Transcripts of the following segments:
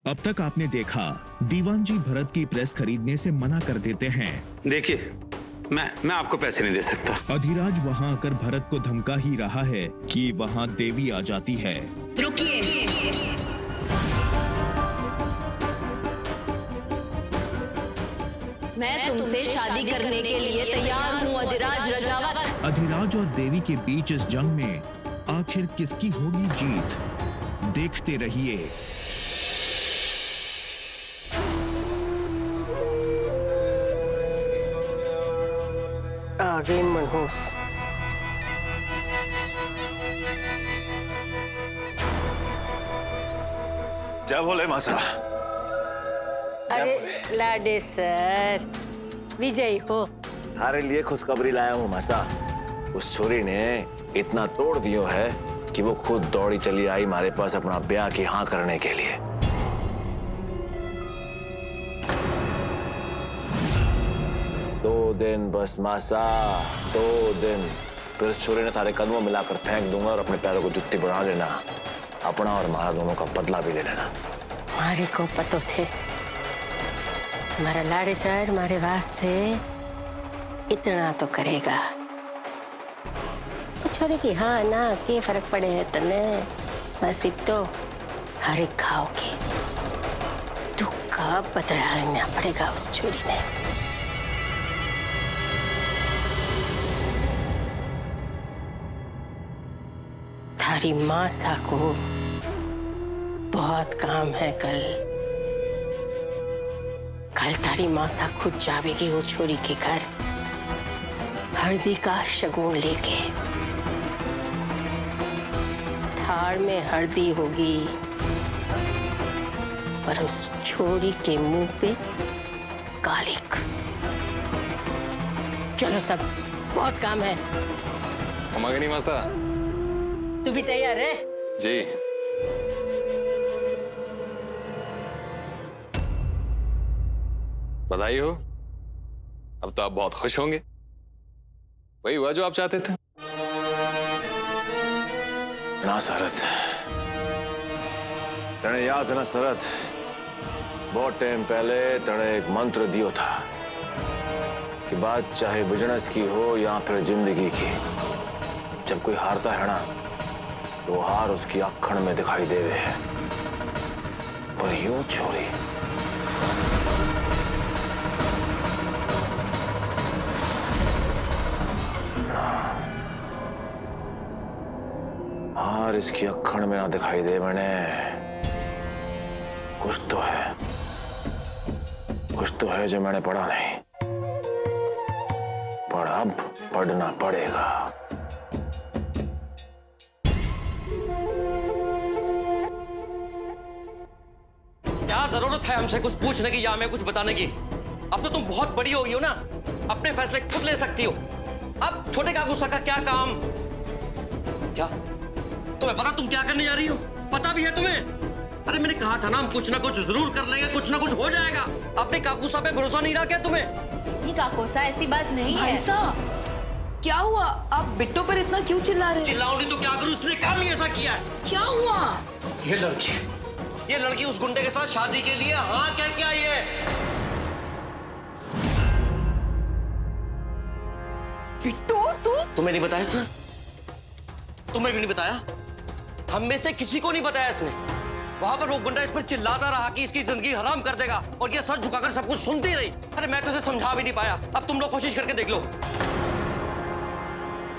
अब तक आपने देखा दीवान जी भरत की प्रेस खरीदने से मना कर देते हैं। देखिए, मैं आपको पैसे नहीं दे सकता। अधिराज वहां आकर भरत को धमका ही रहा है कि वहां देवी आ जाती है। रुकिए, मैं तुमसे शादी करने के लिए तैयार हूँ अधिराज रजावत। अधिराज और देवी के बीच इस जंग में आखिर किसकी होगी जीत, देखते रहिए। आगे मनहूस। जय भोले मासा। अरे लाडे सर, विजयी हो। हमारे लिए खुशखबरी लाया हूँ मासा। उस छोरी ने इतना तोड़ दियो है कि वो खुद दौड़ी चली आई हमारे पास अपना ब्याह की हाँ करने के लिए। दो दिन बस मासा, 2 दिन, फिर छोरी ने तारे कदमों मिलाकर फेंक दूंगा और अपने पैरों को जुत्ती बना लेना। अपना और हमारा दोनों का बदला भी ले लेना। हमारे को पतो थे हमारा लाडे सर हमारे वास्ते इतना तो करेगा। छोरे की हाँ ना के फर्क पड़े है तने, बस तो हर एक घाव के दुख का बदला लेना पड़ेगा उस छोरी ने। थारी मासा को बहुत काम है कल। कल तारी मासा खुद जावेगी वो छोरी के घर हल्दी का शगुन लेके। थार में हल्दी होगी पर उस छोरी के मुंह पे कालिक। चलो सब, बहुत काम है। नहीं मासा। तू भी तैयार है? जी। बधाई हो, अब तो आप बहुत खुश होंगे। वही हुआ जो आप चाहते थे। ना शरद, तने याद है ना शरद, बहुत टाइम पहले तने एक मंत्र दियो था कि बात चाहे बिजनेस की हो या फिर जिंदगी की, जब कोई हारता है ना तो हार उसकी अखड़ में दिखाई देवे है। पर यूं छोरी हार इसकी अखड़ में ना दिखाई दे। मैंने कुछ तो है जो मैंने पढ़ा नहीं, पर अब पढ़ना पड़ेगा। क्या जरूरत है हमसे कुछ पूछने की या हमें कुछ बताने की? अब तो तुम बहुत बड़ी हो गई हो ना, अपने फैसले खुद ले सकती हो। अब छोटे का गुस्सा का क्या काम? क्या तुम्हें पता तुम क्या करने जा रही हो? पता भी है तुम्हें? अरे मैंने कहा था ना हम कुछ ना कुछ जरूर कर लेंगे, कुछ ना कुछ हो जाएगा। अपने काकूसा पे भरोसा नहीं रहा क्या तुम्हें? ये काकोसा ऐसी बात नहीं है। ऐसा क्या हुआ? आप बिट्टो पर इतना क्यों चिल्ला रहे हैं? चिल्लाओ नहीं तो क्या करूं, उसने काम ही ऐसा किया है। क्या हुआ? ये लड़की उस गुंडे के साथ शादी के लिए हाँ कह के आई है। बिट्टो तू? तुम्हें नहीं बताया इसने? तुम्हें भी नहीं बताया? हम में से किसी को नहीं बताया इसने। वहां पर वो गुंडा इस पर चिल्लाता रहा कि इसकी जिंदगी हराम कर देगा और ये सर झुकाकर सब कुछ सुनती रही। अरे मैं तो इसे समझा भी नहीं पाया। अब तुम लोग कोशिश करके देख लो।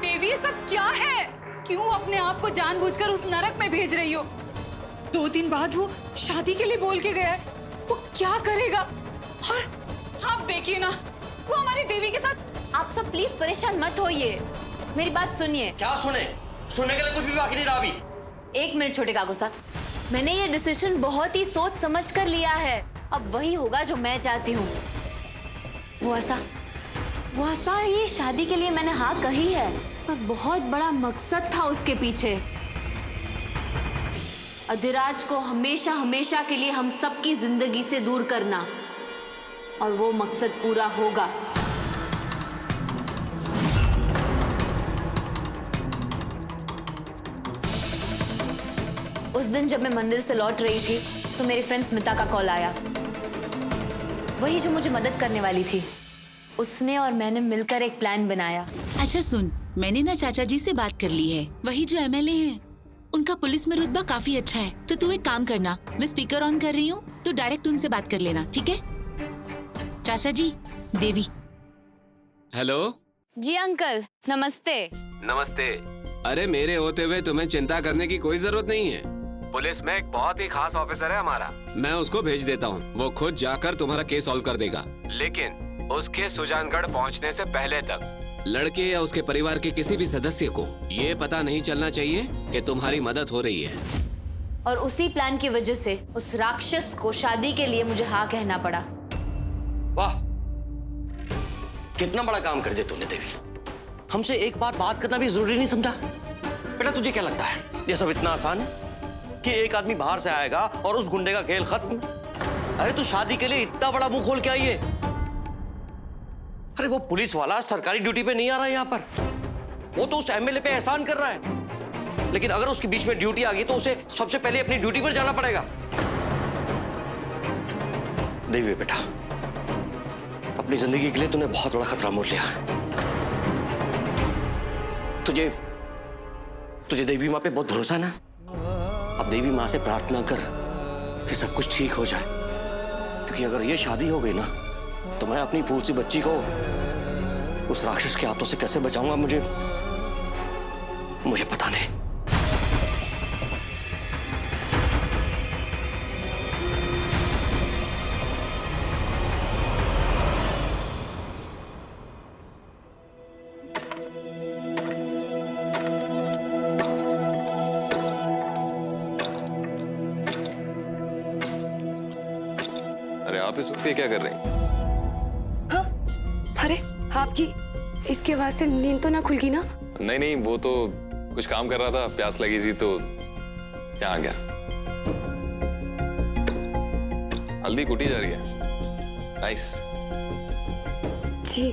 देवी ये सब क्या है? क्यों अपने आप को जानबूझकर उस नरक में भेज रही हो? 2 दिन बाद वो शादी के लिए बोल के गया है। वो क्या करेगा? और आप देखिए ना, वो हमारी देवी के साथ। आप सब प्लीज परेशान मत होइए, मेरी बात सुनिए। क्या सुने? सुनने के लिए कुछ भी बाकी नहीं रहा अभी। 1 मिनट छोटे काकूसा, मैंने ये डिसीजन बहुत ही सोच समझ कर लिया है। अब वही होगा जो मैं चाहती हूँ। वो ऐसा ही शादी के लिए मैंने हाँ कही है, पर बहुत बड़ा मकसद था उसके पीछे। अधिराज को हमेशा हमेशा के लिए हम सबकी जिंदगी से दूर करना, और वो मकसद पूरा होगा। उस दिन जब मैं मंदिर से लौट रही थी तो मेरी फ्रेंड स्मिता का कॉल आया, वही जो मुझे मदद करने वाली थी। उसने और मैंने मिलकर एक प्लान बनाया। अच्छा सुन, मैंने ना चाचा जी से बात कर ली है, वही जो एमएलए हैं। उनका पुलिस में रुतबा काफी अच्छा है, तो तू एक काम करना, मैं स्पीकर ऑन कर रही हूँ, तो डायरेक्ट उनसे बात कर लेना, ठीक है? चाचा जी, देवी। हेलो जी अंकल, नमस्ते। नमस्ते। अरे मेरे होते हुए तुम्हें चिंता करने की कोई जरूरत नहीं है। पुलिस में एक बहुत ही खास ऑफिसर है हमारा, मैं उसको भेज देता हूँ, वो खुद जाकर तुम्हारा केस सॉल्व कर देगा। लेकिन उसके सुजानगढ़ पहुँचने से पहले तक लड़के या उसके परिवार के किसी भी सदस्य को ये पता नहीं चलना चाहिए कि तुम्हारी मदद हो रही है। और उसी प्लान की वजह से उस राक्षस को शादी के लिए मुझे हाँ कहना पड़ा। वाह, कितना बड़ा काम कर दिया तूने देवी। हमसे एक बार बात करना भी जरूरी नहीं समझा? बेटा तुझे क्या लगता है ये सब इतना आसान है कि एक आदमी बाहर से आएगा और उस गुंडे का खेल खत्म? अरे तू शादी के लिए इतना बड़ा मुंह खोल के आई है। अरे वो पुलिस वाला सरकारी ड्यूटी पे नहीं आ रहा है यहाँ पर, वो तो उस एमएलए पे एहसान कर रहा है। लेकिन अगर उसके बीच में ड्यूटी आ गई तो उसे सबसे पहले अपनी ड्यूटी पर जाना पड़ेगा। देवी बेटा, अपनी जिंदगी के लिए तूने बहुत बड़ा खतरा मोल लिया है। तुझे देवी माँ पे बहुत भरोसा है ना? अब देवी माँ से प्रार्थना कर कि सब कुछ ठीक हो जाए, क्योंकि अगर ये शादी हो गई ना तो मैं अपनी फूल सी बच्ची को उस राक्षस के हाथों से कैसे बचाऊंगा, मुझे पता नहीं। अरे आप इस वक्त ये क्या कर रहे हैं? अरे आपकी इसकी आवाज से नींद तो ना खुल गई ना? नहीं नहीं, वो तो कुछ काम कर रहा था, प्यास लगी थी तो यहाँ आ गया। हल्दी कुटी जा रही है। नाइस। जी।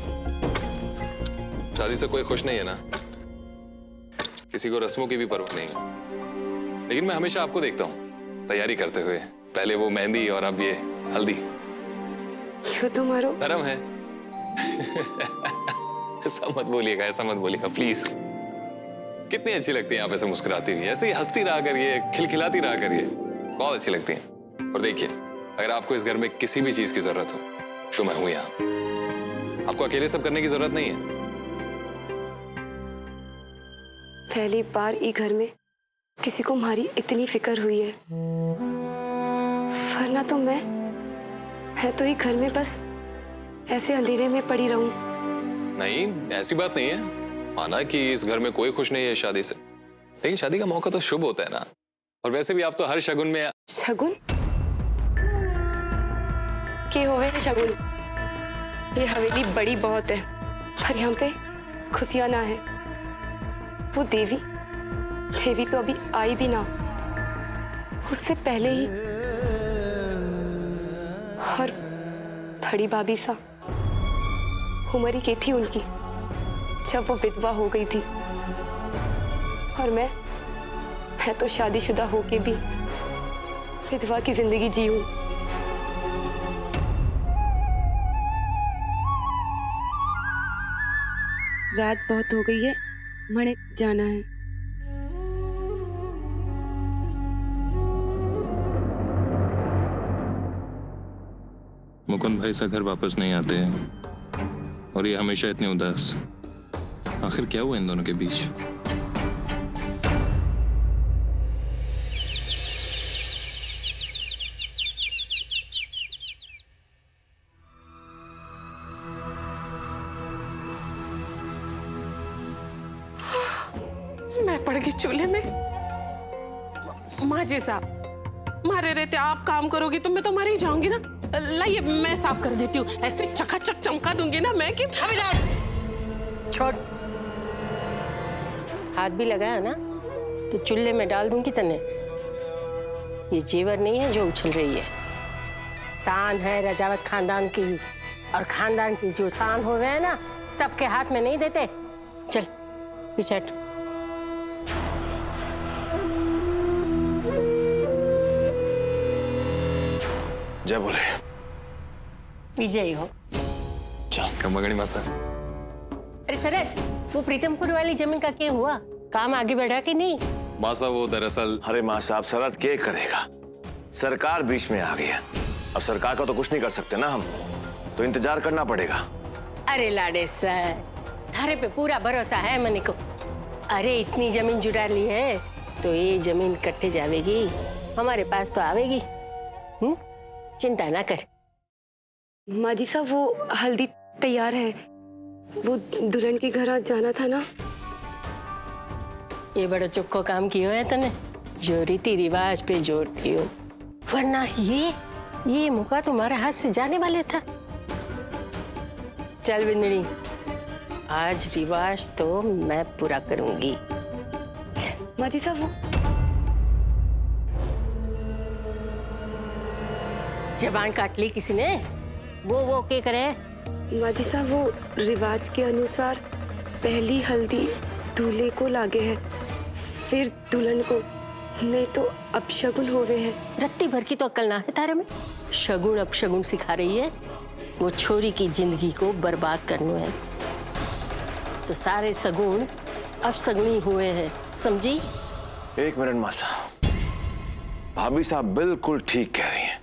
शादी से कोई खुश नहीं है ना? किसी को रस्मों की भी परवाह नहीं, लेकिन मैं हमेशा आपको देखता हूँ तैयारी करते हुए, पहले वो मेहंदी और अब ये हल्दी। क्यों तुम्हारो धर्म है। ऐसा मत बोलिएगा, ऐसा मत बोलिएगा प्लीज। कितनी अच्छी लगती है आप ऐसे मुस्कुराती हुई, ऐसे ही हंसती रहा करिए, खिलखिलाती रहा करिए, बहुत अच्छी लगती हैं। और देखिए, अगर आपको इस घर में किसी भी चीज की जरूरत हो तो मैं हूं यहाँ। आपको अकेले सब करने की जरूरत नहीं है। पहली बार ई घर में किसी को हमारी इतनी फिक्र हुई है, वरना तो मैं है तो ई घर में बस ऐसे अंधेरे में पड़ी रहूं। नहीं, ऐसी बात नहीं है। माना कि इस घर में कोई खुश नहीं है शादी से, लेकिन शादी का मौका तो शुभ होता है ना। और वैसे भी आप तो हर शगुन में। शगुन के होवे शगुन? ये हवेली बड़ी बहुत है, पर यहाँ पे खुशियां ना है। वो देवी तो अभी आई भी ना, उससे पहले ही। और बड़ी भाभी सा उम्र ही की थी उनकी जब वो विधवा हो गई थी, और मैं तो शादीशुदा होके भी विधवा की जिंदगी जी हूं। रात बहुत हो गई है, मणे जाना है। मुकुंद भाई सा घर वापस नहीं आते हैं, और ये हमेशा इतने उदास। आखिर क्या हुआ इन दोनों के बीच? मैं पड़ गई चूल्हे में। माँ जी साहब, मारे रहते आप काम करोगी तो मैं तो मर ही जाऊंगी ना। लाइए मैं साफ कर देती हूँ, ऐसे चकाचक चमका दूंगी ना मैं कि। छोड़, हाथ भी लगाया ना तो चूल्हे में डाल दूंगी तने। ये जेवर नहीं है जो उछल रही है, शान है रजावत खानदान की, और खानदान की जो शान हो रहे हैं ना सबके हाथ में नहीं देते। चल पीछे हट। जय बोले। विजय हो। कमगणी मासा। अरे शरद, वो प्रीतमपुर वाली जमीन का क्या हुआ? काम आगे बढ़ा कि नहीं? मासा वो दरअसल। अरे माँ साहब, सरहद क्या करेगा, सरकार बीच में आ गई है। अब सरकार का तो कुछ नहीं कर सकते ना हम, तो इंतजार करना पड़ेगा। अरे लाडे सर, थारे पे पूरा भरोसा है मनी को। अरे इतनी जमीन जुड़ा ली है तो ये जमीन कट्टे जावेगी, हमारे पास तो आवेगी। चिंता ना कर। माँ जी साहब, वो हल्दी तैयार है, वो दुल्हन के घर आज जाना था ना। ये बड़ा चुपको काम कियो है तने, जो रीति रिवाज पे जोड़ती हो, वरना ये मौका तुम्हारे हाथ से जाने वाले था। चल बिंदनी, आज रिवाज तो मैं पूरा करूंगी। माँ जी साहब, वो जबान काट ली किसी ने? वो क्या करे? माँ जी साहब, वो रिवाज के अनुसार पहली हल्दी दूल्हे को लागे है, फिर दुल्हन को, नहीं तो अपशगुन होवे है। रत्ती भर की तो अक्ल ना है थारे में, शगुन अपशगुन सिखा रही है। वो छोरी की जिंदगी को बर्बाद करना है, तो सारे सगुन अपशगुनी हुए हैं, समझी? एक मिनट माँ साहब, भाभी साहब बिल्कुल ठीक कह रही हैं।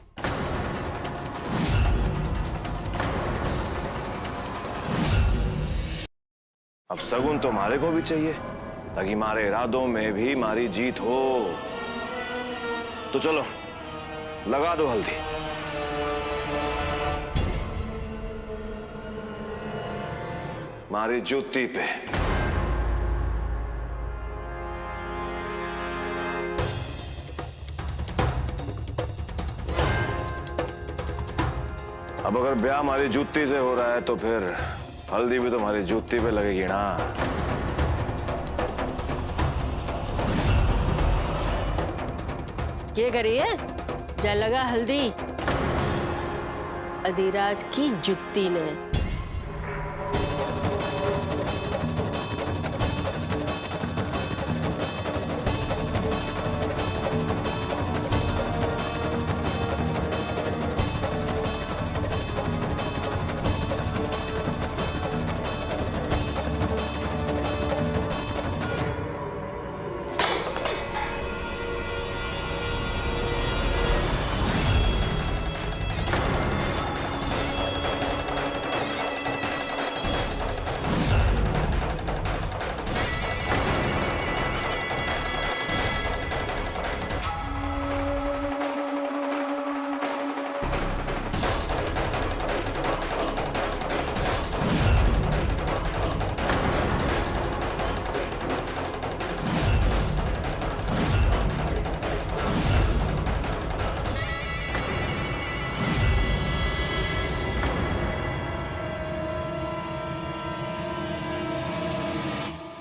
अब सगुन तो हमारे को भी चाहिए, ताकि हमारे इरादों में भी हमारी जीत हो। तो चलो लगा दो हल्दी। हमारी जूती पे। अब अगर ब्याह हमारी जूती से हो रहा है तो फिर हल्दी भी तो हमारी जूती पे लगेगी ना। क्या करिए? जा लगा हल्दी अधिराज की जुत्ती ने।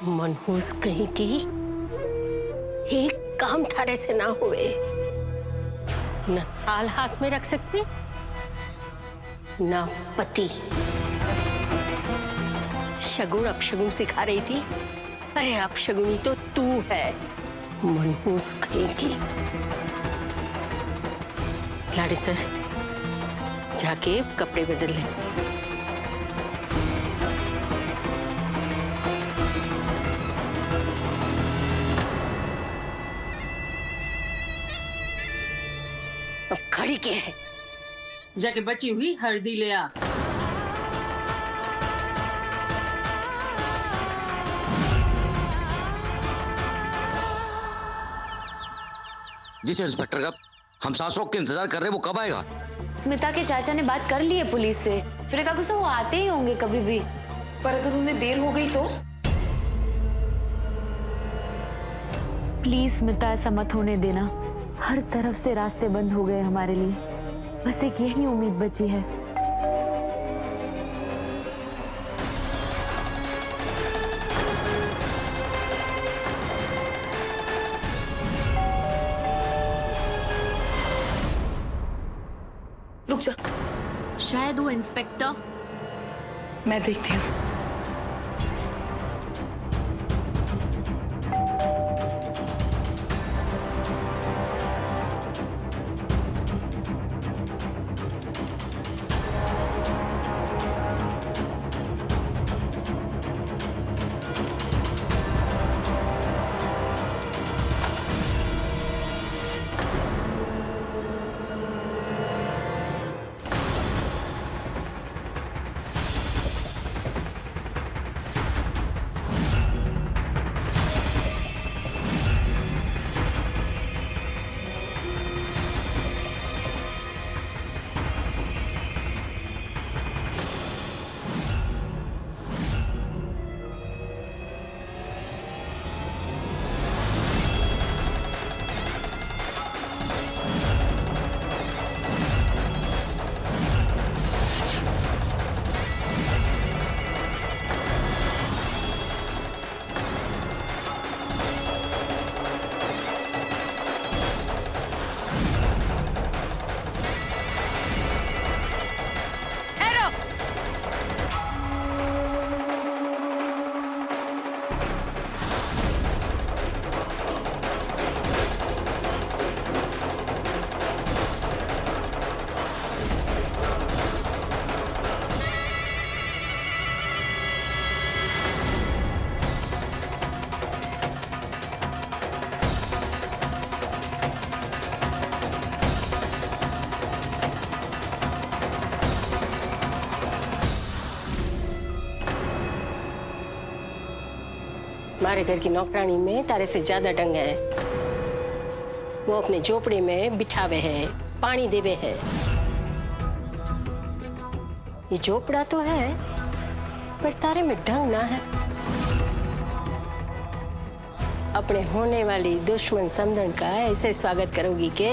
मनहूस कहीं की, एक काम थारे से ना हुए। न थाल हाथ में रख सकते, ना पति। शगुन अपशगुन सिखा रही थी। अरे अपशगुनी तो तू है, मनहूस कहीं की। लाडे सर, जाके कपड़े बदल ले। अब खड़ी के है? जाके बची हुई हल्दी ले आ। जी इंस्पेक्टर साहब, हम सांसों के इंतजार कर रहे हैं, वो कब आएगा? स्मिता के चाचा ने बात कर ली है पुलिस से, फिर काकू से वो आते ही होंगे कभी भी। पर अगर उन्हें देर हो गई तो? प्लीज स्मिता, ऐसा मत होने देना। हर तरफ से रास्ते बंद हो गए हमारे लिए, बस एक यही उम्मीद बची है। रुक जा, शायद वो इंस्पेक्टर। मैं देखती हूँ। हमारे घर की नौकरानी में तारे से ज्यादा ढंग है। वो अपने झोपड़े में बिठावे है, पानी देवे है। ये झोपड़ा तो है पर तारे में ढंग ना है। अपने होने वाली दुश्मन समधन का ऐसे स्वागत करोगी के?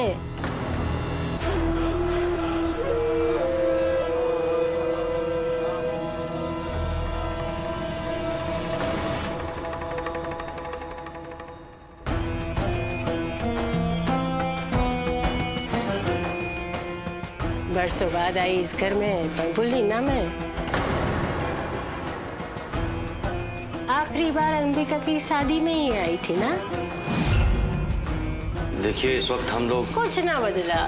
बरसों बाद आई इस घर में, पर भूली ना मैं। आखिरी बार अंबिका की शादी में ही आई थी ना? देखिए इस वक्त हम लोग कुछ ना बदला,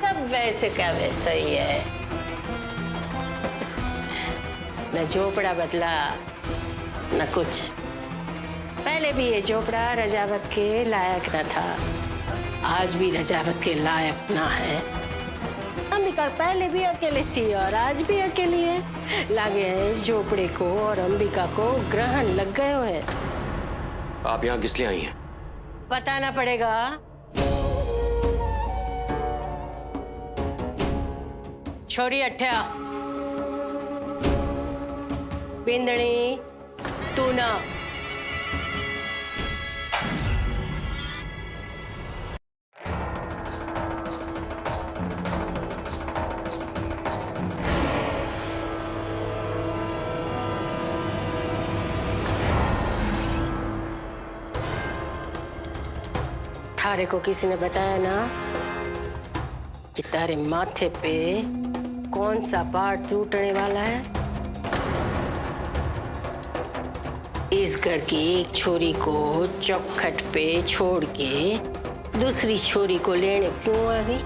सब वैसे का वैसा ही है। न झोपड़ा बदला न कुछ। पहले भी ये झोपड़ा रजावत के लायक न था, आज भी रजावत के लायक ना है। अंबिका पहले भी अकेले थी और आज भी अकेली है। लगे हैं इस झोपड़े को और अंबिका को ग्रहण लग गए हैं। आप यहाँ किस लिए आई हैं? बताना पड़ेगा। छोरी अठ्या, बिंदनी तू ना। थारे को किसी ने बताया ना कि तारे माथे पे कौन सा पार्ट टूटने वाला है? इस घर की एक छोरी को चौखट पे छोड़ के दूसरी छोरी को लेने क्यों आ गई?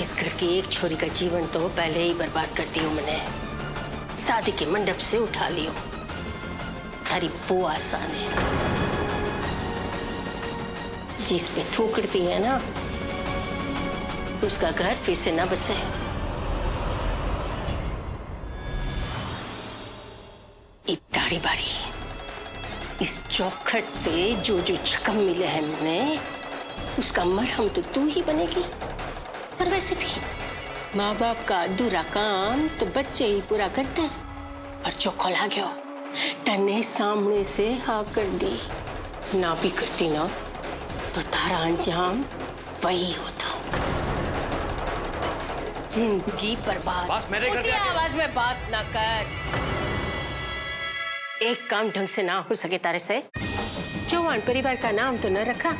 इस घर की एक छोरी का जीवन तो पहले ही बर्बाद कर दिया मैंने। शादी के मंडप से उठा लियो तारी बुआ सा ने, जिस पे थूकती है ना उसका घर फिर से न बसे। तारी बारी इस चौखट से जो जो जख्म मिले हैं मुझे, उसका मरहम तो तू ही बनेगी। और वैसे भी माँ बाप का अधूरा काम तो बच्चे ही पूरा करते हैं। और जो खोला गया तने सामने से हाँ कर दी ना भी करती ना तो तारा अंजाम वही होता। जिंदगी बर्बाद। बस मेरे घर ऊंची आवाज में बात ना कर। एक काम ढंग से ना हो सके तारे से, चौहान परिवार का नाम तो न रखा।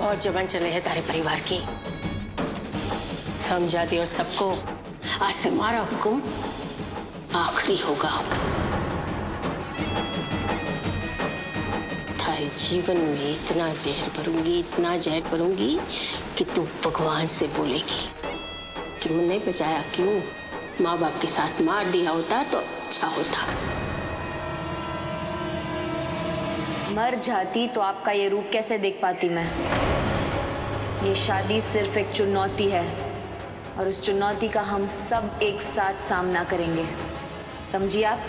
और जबान चले है तारे परिवार की। समझा दियो सबको, आज से हमारा हुक्म आखिरी होगा। थारे जीवन में इतना जहर भरूंगी, इतना जहर भरूंगी कि तू भगवान से बोलेगी कि मैंने बचाया क्यों? माँ बाप के साथ मार दिया होता तो अच्छा होता। मर जाती तो आपका ये रूप कैसे देख पाती मैं? ये शादी सिर्फ एक चुनौती है और उस चुनौती का हम सब एक साथ सामना करेंगे, समझिए आप?